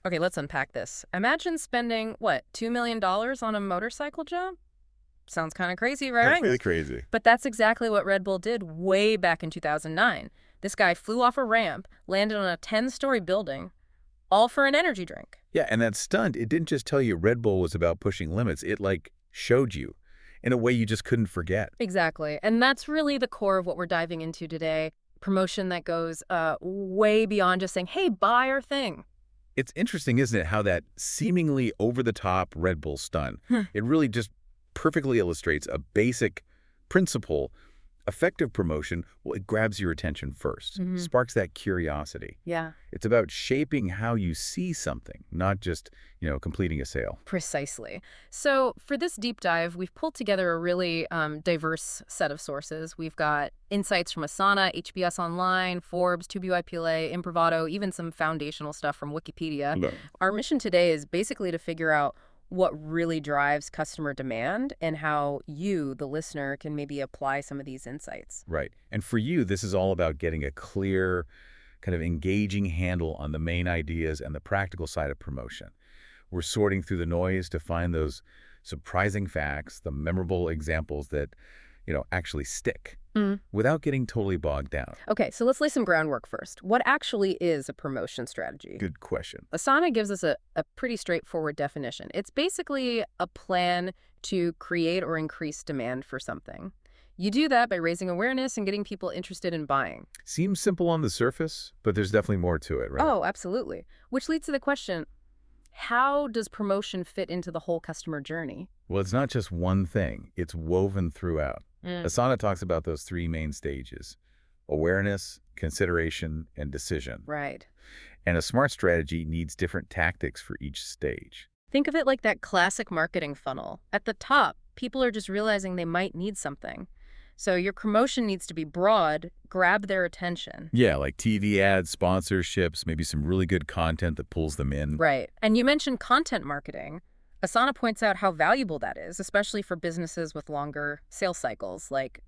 Okay, let's unpack this. Imagine spending, what, $2 million dollars on a motorcycle job? Sounds kind of crazy, That's right? really crazy. But that's exactly what Red Bull did way back in 2009. This guy flew off a ramp, landed on a 10-story building, all for an energy drink. Yeah, and that stunt, it didn't just tell you Red Bull was about pushing limits. It, like, showed you in a way you just couldn't forget. Exactly. And that's really the core of what we're diving into today. Promotion that goes way beyond just saying, hey, buy our thing. It's interesting, isn't it, how that seemingly over-the-top Red Bull stunt, it really just perfectly illustrates a basic principle. Effective promotion, well, it grabs your attention first, sparks that curiosity. Yeah. It's about shaping how you see something, not just, completing a sale. Precisely. So for this deep dive, we've pulled together a really diverse set of sources. We've got insights from Asana, HBS Online, Forbes, 2BYPLA, Improvato, even some foundational stuff from Wikipedia. No. Our mission today is basically to figure out what really drives customer demand and how you, the listener, can maybe apply some of these insights. Right. And for you, this is all about getting a clear, kind of engaging handle on the main ideas and the practical side of promotion. We're sorting through the noise to find those surprising facts, the memorable examples that, actually stick without getting totally bogged down. Okay, so let's lay some groundwork first. What actually is a promotion strategy? Good question. Asana gives us a pretty straightforward definition. It's basically a plan to create or increase demand for something. You do that by raising awareness and getting people interested in buying. Seems simple on the surface, but there's definitely more to it, right? Oh, absolutely. Which leads to the question, how does promotion fit into the whole customer journey? Well, it's not just one thing. It's woven throughout. Asana talks about those three main stages: awareness, consideration, and decision. Right. And a smart strategy needs different tactics for each stage. Think of it like that classic marketing funnel. At the top, people are just realizing they might need something. So your promotion needs to be broad, grab their attention. Yeah, like TV ads, sponsorships, maybe some really good content that pulls them in. Right. And you mentioned content marketing. Asana points out how valuable that is, especially for businesses with longer sales cycles like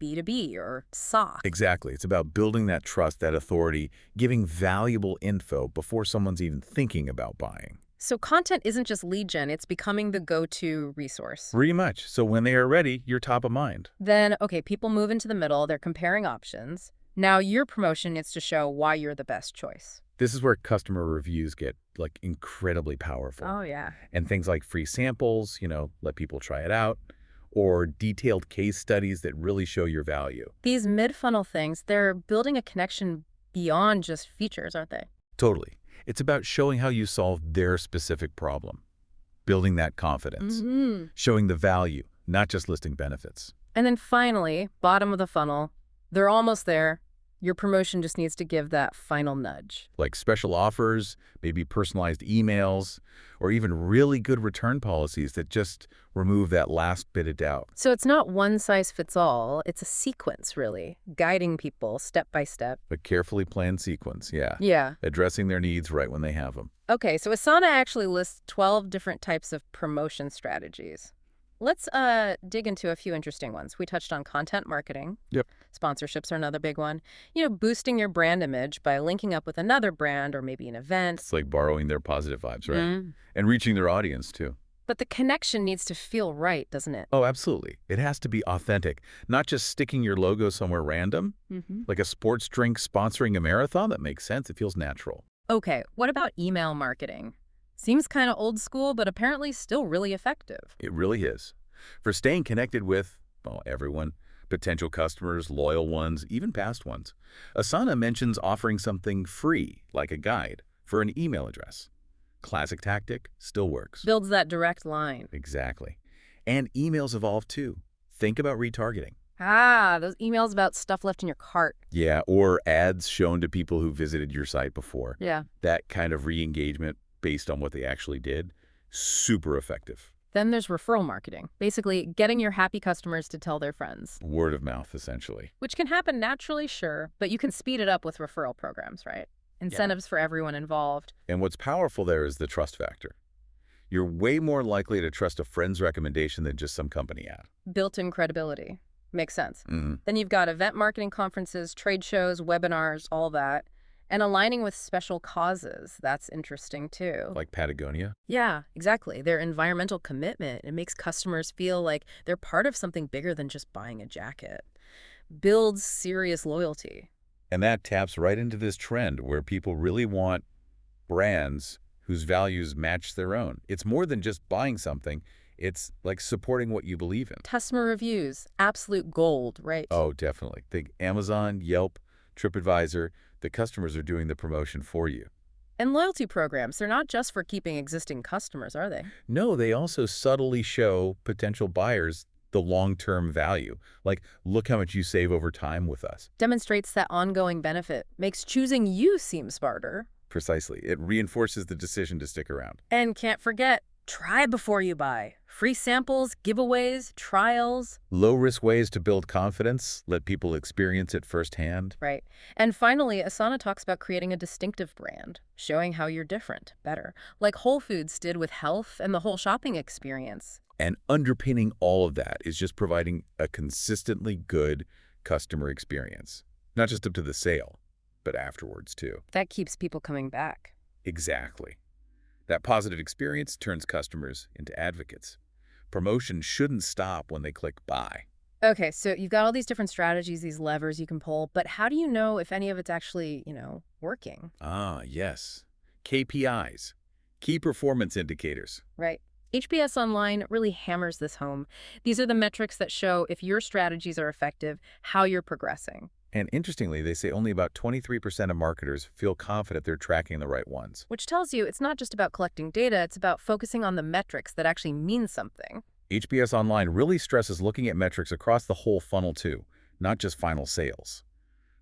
B2B or SOC. Exactly. It's about building that trust, that authority, giving valuable info before someone's even thinking about buying. So content isn't just lead gen, it's becoming the go-to resource. Pretty much. So when they are ready, you're top of mind. Then, okay, people move into the middle, they're comparing options. Now your promotion needs to show why you're the best choice. This is where customer reviews get, like, incredibly powerful. Oh, yeah. And things like free samples, let people try it out, or detailed case studies that really show your value. These mid-funnel things, they're building a connection beyond just features, aren't they? Totally. It's about showing how you solve their specific problem, building that confidence, showing the value, not just listing benefits. And then finally, bottom of the funnel, they're almost there. Your promotion just needs to give that final nudge. Like special offers, maybe personalized emails, or even really good return policies that just remove that last bit of doubt. So it's not one size fits all. It's a sequence, really, guiding people step by step. A carefully planned sequence, yeah. Yeah. Addressing their needs right when they have them. Okay, so Asana actually lists 12 different types of promotion strategies. Let's dig into a few interesting ones. We touched on content marketing. Yep. Sponsorships are another big one. Boosting your brand image by linking up with another brand or maybe an event. It's like borrowing their positive vibes, right? And reaching their audience, too. But the connection needs to feel right, doesn't it? Oh, absolutely. It has to be authentic, not just sticking your logo somewhere random, like a sports drink sponsoring a marathon. That makes sense. It feels natural. Okay, what about email marketing? Seems kind of old school, but apparently still really effective. It really is. For staying connected with, well, everyone, potential customers, loyal ones, even past ones, Asana mentions offering something free, like a guide, for an email address. Classic tactic, still works. Builds that direct line. Exactly. And emails evolve too. Think about retargeting. Ah, those emails about stuff left in your cart. Yeah, or ads shown to people who visited your site before. Yeah. That kind of re-engagement based on what they actually did, super effective. Then there's referral marketing, basically getting your happy customers to tell their friends. Word of mouth, essentially. Which can happen naturally, sure, but you can speed it up with referral programs, right? Incentives for everyone involved. And what's powerful there is the trust factor. You're way more likely to trust a friend's recommendation than just some company ad. Built-in credibility. Makes sense. Then you've got event marketing, conferences, trade shows, webinars, all that. And aligning with special causes, that's interesting too. Like Patagonia? Yeah, exactly. Their environmental commitment, it makes customers feel like they're part of something bigger than just buying a jacket. Builds serious loyalty. And that taps right into this trend where people really want brands whose values match their own. It's more than just buying something. It's like supporting what you believe in. Customer reviews, absolute gold, right? Oh, definitely. Think Amazon, Yelp, TripAdvisor. The customers are doing the promotion for you. And loyalty programs, they're not just for keeping existing customers, are they? No, they also subtly show potential buyers the long-term value. Like, look how much you save over time with us. Demonstrates that ongoing benefit, makes choosing you seem smarter. Precisely. It reinforces the decision to stick around. And can't forget, try before you buy. Free samples, giveaways, trials. Low-risk ways to build confidence, let people experience it firsthand. Right. And finally, Asana talks about creating a distinctive brand, showing how you're different, better, like Whole Foods did with health and the whole shopping experience. And underpinning all of that is just providing a consistently good customer experience. Not just up to the sale, but afterwards too. That keeps people coming back. Exactly. That positive experience turns customers into advocates. Promotion shouldn't stop when they click buy. Okay, so you've got all these different strategies, these levers you can pull, but how do you know if any of it's actually, working? Ah, yes. KPIs, key performance indicators. Right. HBS Online really hammers this home. These are the metrics that show if your strategies are effective, how you're progressing. And interestingly, they say only about 23% of marketers feel confident they're tracking the right ones. Which tells you it's not just about collecting data, it's about focusing on the metrics that actually mean something. HBS Online really stresses looking at metrics across the whole funnel too, not just final sales.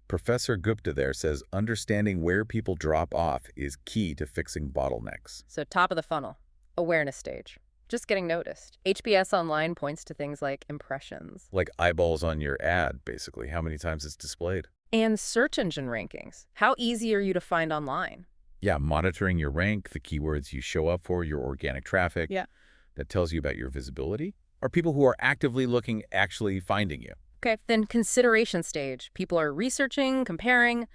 Professor Gupta there says understanding where people drop off is key to fixing bottlenecks. So top of the funnel, awareness stage. Just getting noticed. HBS Online points to things like impressions. Like eyeballs on your ad, basically, how many times it's displayed. And search engine rankings. How easy are you to find online? Yeah, monitoring your rank, the keywords you show up for, your organic traffic. Yeah. That tells you about your visibility. Are people who are actively looking actually finding you? Okay, then consideration stage. People are researching, comparing.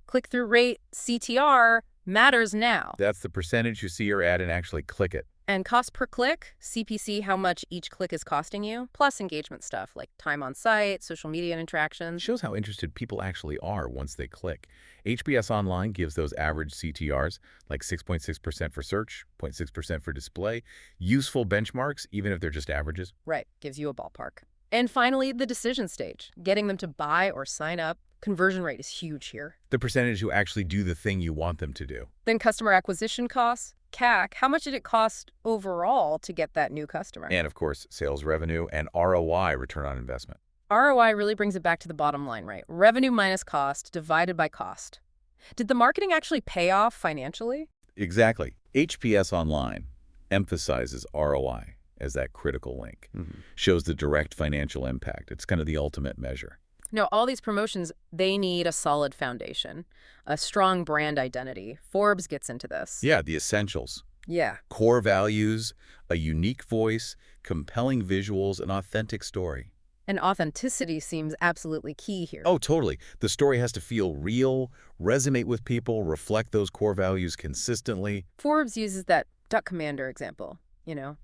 Click-through rate, CTR, matters now. That's the percentage you see your ad and actually click it. And cost per click, CPC, how much each click is costing you, plus engagement stuff like time on site, social media interactions. Shows how interested people actually are once they click. HBS Online gives those average CTRs, like 6.6% for search, 0.6% for display, useful benchmarks, even if they're just averages. Right, gives you a ballpark. And finally, the decision stage, getting them to buy or sign up. Conversion rate is huge here. The percentage who actually do the thing you want them to do. Then customer acquisition costs, CAC, how much did it cost overall to get that new customer? And of course, sales revenue and ROI, return on investment. ROI really brings it back to the bottom line, right? Revenue minus cost divided by cost. Did the marketing actually pay off financially? Exactly. HBS Online emphasizes ROI as that critical link. Shows the direct financial impact. It's kind of the ultimate measure. No, all these promotions, they need a solid foundation, a strong brand identity. Forbes gets into this. Yeah, the essentials. Yeah. Core values, a unique voice, compelling visuals, an authentic story. And authenticity seems absolutely key here. Oh, totally. The story has to feel real, resonate with people, reflect those core values consistently. Forbes uses that Duck Commander example.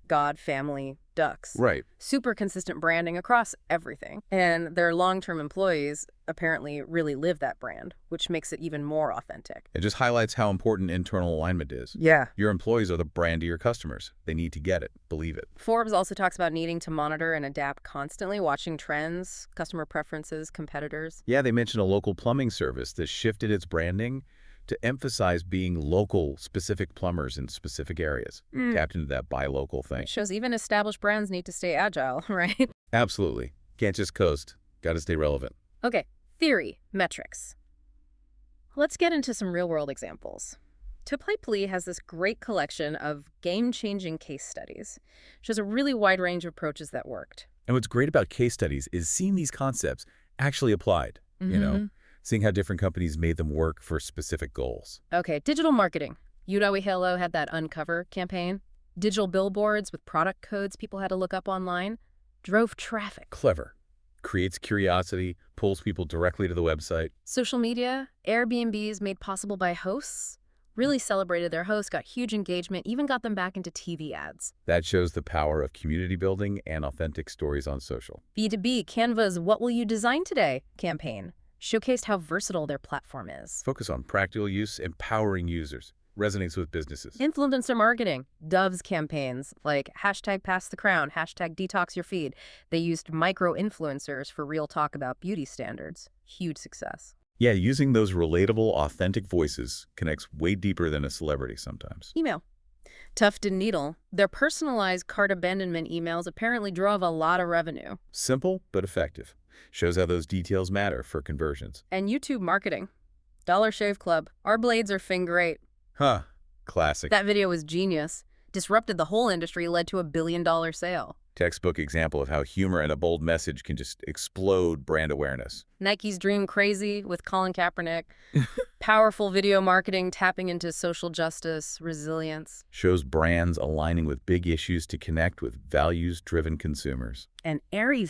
God, family, ducks. Right. Super consistent branding across everything. And their long-term employees apparently really live that brand, which makes it even more authentic. It just highlights how important internal alignment is. Yeah. Your employees are the brand of your customers. They need to get it, believe it. Forbes also talks about needing to monitor and adapt constantly, watching trends, customer preferences, competitors. Yeah, they mentioned a local plumbing service that shifted its branding to emphasize being local, specific plumbers in specific areas. Tapped into that buy local thing. It shows even established brands need to stay agile, right? Absolutely. Can't just coast. Got to stay relevant. Okay, theory, metrics. Let's get into some real-world examples. To Play Plea has this great collection of game-changing case studies. Shows a really wide range of approaches that worked. And what's great about case studies is seeing these concepts actually applied, seeing how different companies made them work for specific goals. Okay, digital marketing. Yudawi Hello had that Uncover campaign. Digital billboards with product codes people had to look up online. Drove traffic. Clever. Creates curiosity, pulls people directly to the website. Social media, Airbnbs made possible by hosts, really celebrated their hosts, got huge engagement, even got them back into TV ads. That shows the power of community building and authentic stories on social. B2B, Canva's What Will You Design Today campaign showcased how versatile their platform is. Focus on practical use, empowering users. Resonates with businesses. Influencer marketing, Dove's campaigns like hashtag pass the crown, hashtag detox your feed. They used micro-influencers for real talk about beauty standards. Huge success. Yeah, using those relatable, authentic voices connects way deeper than a celebrity sometimes. Email. Tuft and Needle, their personalized cart abandonment emails apparently drove a lot of revenue. Simple, but effective. Shows how those details matter for conversions. And YouTube marketing. Dollar Shave Club, our blades are fin great. Huh. Classic. That video was genius. Disrupted the whole industry, led to a billion-dollar sale. Textbook example of how humor and a bold message can just explode brand awareness. Nike's Dream Crazy with Colin Kaepernick. Powerful video marketing tapping into social justice, resilience. Shows brands aligning with big issues to connect with values-driven consumers. And Aerie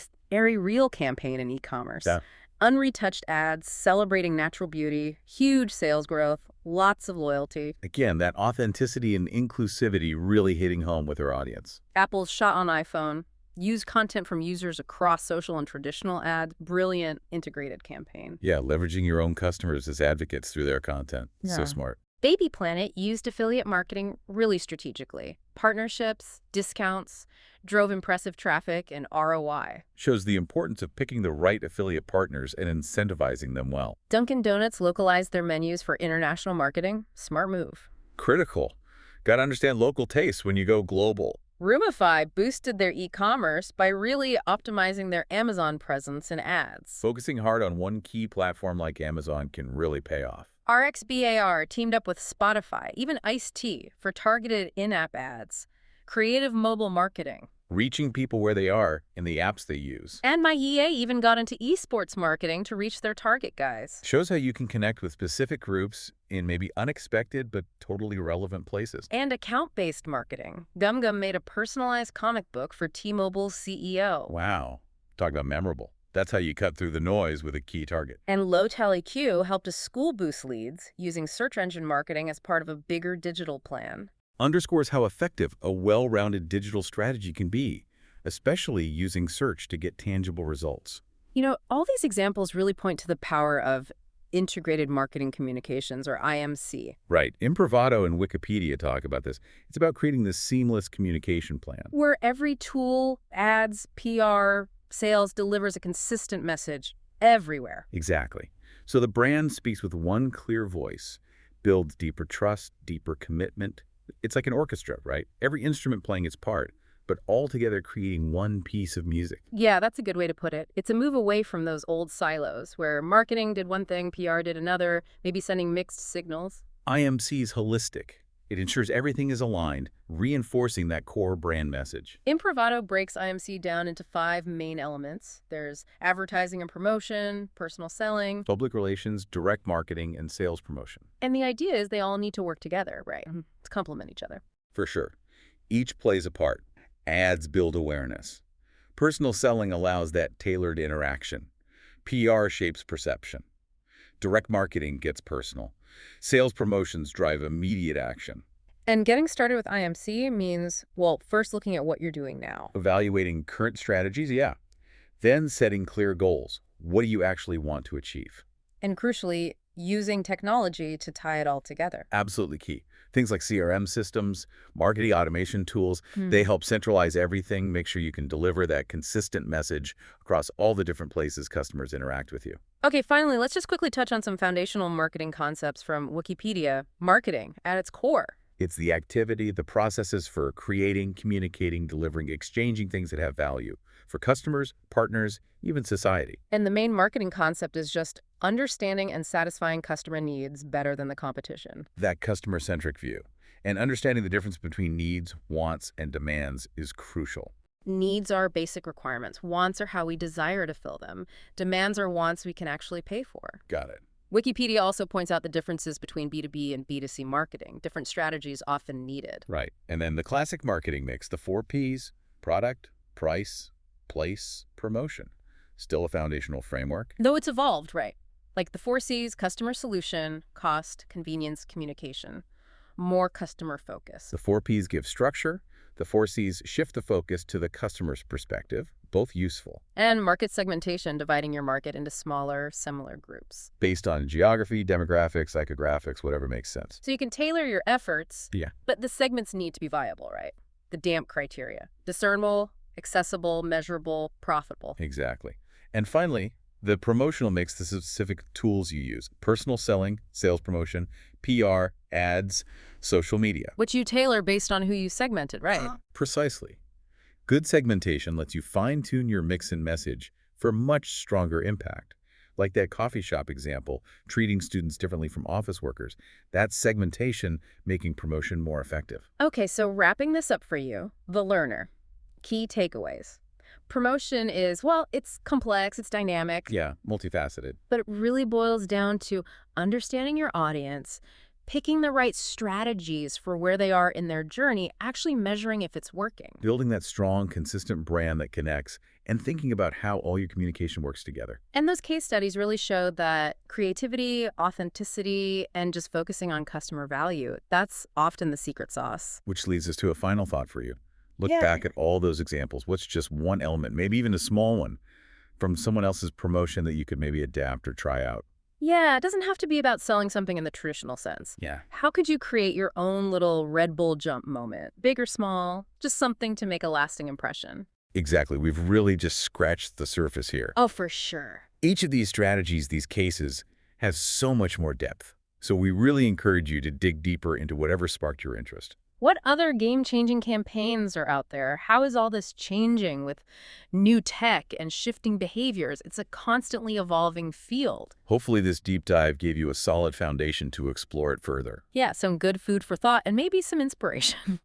Real campaign in e-commerce. Yeah. Unretouched ads, celebrating natural beauty, huge sales growth, lots of loyalty. Again, that authenticity and inclusivity really hitting home with our audience. Apple's Shot on iPhone, used content from users across social and traditional ads, brilliant integrated campaign. Yeah, leveraging your own customers as advocates through their content. So Yeah. smart. Baby Planet used affiliate marketing really strategically. Partnerships, discounts, drove impressive traffic and ROI. Shows the importance of picking the right affiliate partners and incentivizing them well. Dunkin' Donuts localized their menus for international marketing. Smart move. Critical. Got to understand local tastes when you go global. Roomify boosted their e-commerce by really optimizing their Amazon presence and ads. Focusing hard on one key platform like Amazon can really pay off. RXBAR teamed up with Spotify, even Ice-T, for targeted in-app ads. Creative mobile marketing. Reaching people where they are in the apps they use. And MyEA even got into esports marketing to reach their target guys. Shows how you can connect with specific groups in maybe unexpected but totally relevant places. And account-based marketing. GumGum made a personalized comic book for T-Mobile's CEO. Wow. Talk about memorable. That's how you cut through the noise with a key target. And LowTallyQ helped a school boost leads using search engine marketing as part of a bigger digital plan. Underscores how effective a well-rounded digital strategy can be, especially using search to get tangible results. You know, all these examples really point to the power of integrated marketing communications, or IMC. Right. Improvato and Wikipedia talk about this. It's about creating this seamless communication plan. Where every tool, ads, PR, sales delivers a consistent message everywhere. Exactly. So the brand speaks with one clear voice, builds deeper trust, deeper commitment. It's like an orchestra, right? Every instrument playing its part, but all together creating one piece of music. Yeah, that's a good way to put it. It's a move away from those old silos where marketing did one thing, PR did another, maybe sending mixed signals. IMC is holistic. It ensures everything is aligned, reinforcing that core brand message. Improvato breaks IMC down into 5 main elements. There's advertising and promotion, personal selling. Public relations, direct marketing, and sales promotion. And the idea is they all need to work together, right? To complement each other. For sure. Each plays a part. Ads build awareness. Personal selling allows that tailored interaction. PR shapes perception. Direct marketing gets personal. Sales promotions drive immediate action. And getting started with IMC means, well, first looking at what you're doing now. Evaluating current strategies, yeah. Then setting clear goals. What do you actually want to achieve? And crucially, using technology to tie it all together. Absolutely key. Things like CRM systems, marketing automation tools, they help centralize everything, make sure you can deliver that consistent message across all the different places customers interact with you. Okay, finally, let's just quickly touch on some foundational marketing concepts from Wikipedia. Marketing, at its core. It's the activity, the processes for creating, communicating, delivering, exchanging things that have value for customers, partners, even society. And the main marketing concept is just understanding and satisfying customer needs better than the competition. That customer-centric view and understanding the difference between needs, wants, and demands is crucial. Needs are basic requirements. Wants are how we desire to fill them. Demands are wants we can actually pay for. Got it. Wikipedia also points out the differences between B2B and B2C marketing. Different strategies often needed. Right. And then the classic marketing mix, the 4 Ps, product, price, place, promotion. Still a foundational framework. Though it's evolved, right? Like the 4Cs: customer solution, cost, convenience, communication. More customer focus. The 4Ps give structure. The 4Cs shift the focus to the customer's perspective, both useful. And market segmentation, dividing your market into smaller, similar groups. Based on geography, demographics, psychographics, whatever makes sense. So you can tailor your efforts, Yeah. but the segments need to be viable, right? The DAMP criteria: discernible, accessible, measurable, profitable. Exactly. And finally, the promotional mix, the specific tools you use: personal selling, sales promotion, PR, ads, social media. Which you tailor based on who you segmented, right? Precisely. Good segmentation lets you fine-tune your mix and message for much stronger impact. Like that coffee shop example, treating students differently from office workers. That's segmentation making promotion more effective. Okay, so wrapping this up for you, the learner. Key takeaways. Promotion is, well, it's complex, it's dynamic, Yeah, multifaceted. but it really boils down to understanding your audience, picking the right strategies for where they are in their journey, actually measuring if it's working. Building that strong, consistent brand that connects, and thinking about how all your communication works together. And those case studies really showed that creativity, authenticity, and just focusing on customer value, that's often the secret sauce. Which leads us to a final thought for you. Look Yeah. back at all those examples. What's just one element, maybe even a small one, from someone else's promotion that you could maybe adapt or try out? Yeah, it doesn't have to be about selling something in the traditional sense. Yeah. How could you create your own little Red Bull jump moment? Big or small, just something to make a lasting impression. Exactly. We've really just scratched the surface here. Oh, for sure. Each of these strategies, these cases, has so much more depth. So we really encourage you to dig deeper into whatever sparked your interest. What other game-changing campaigns are out there? How is all this changing with new tech and shifting behaviors? It's a constantly evolving field. Hopefully this deep dive gave you a solid foundation to explore it further. Yeah, some good food for thought and maybe some inspiration.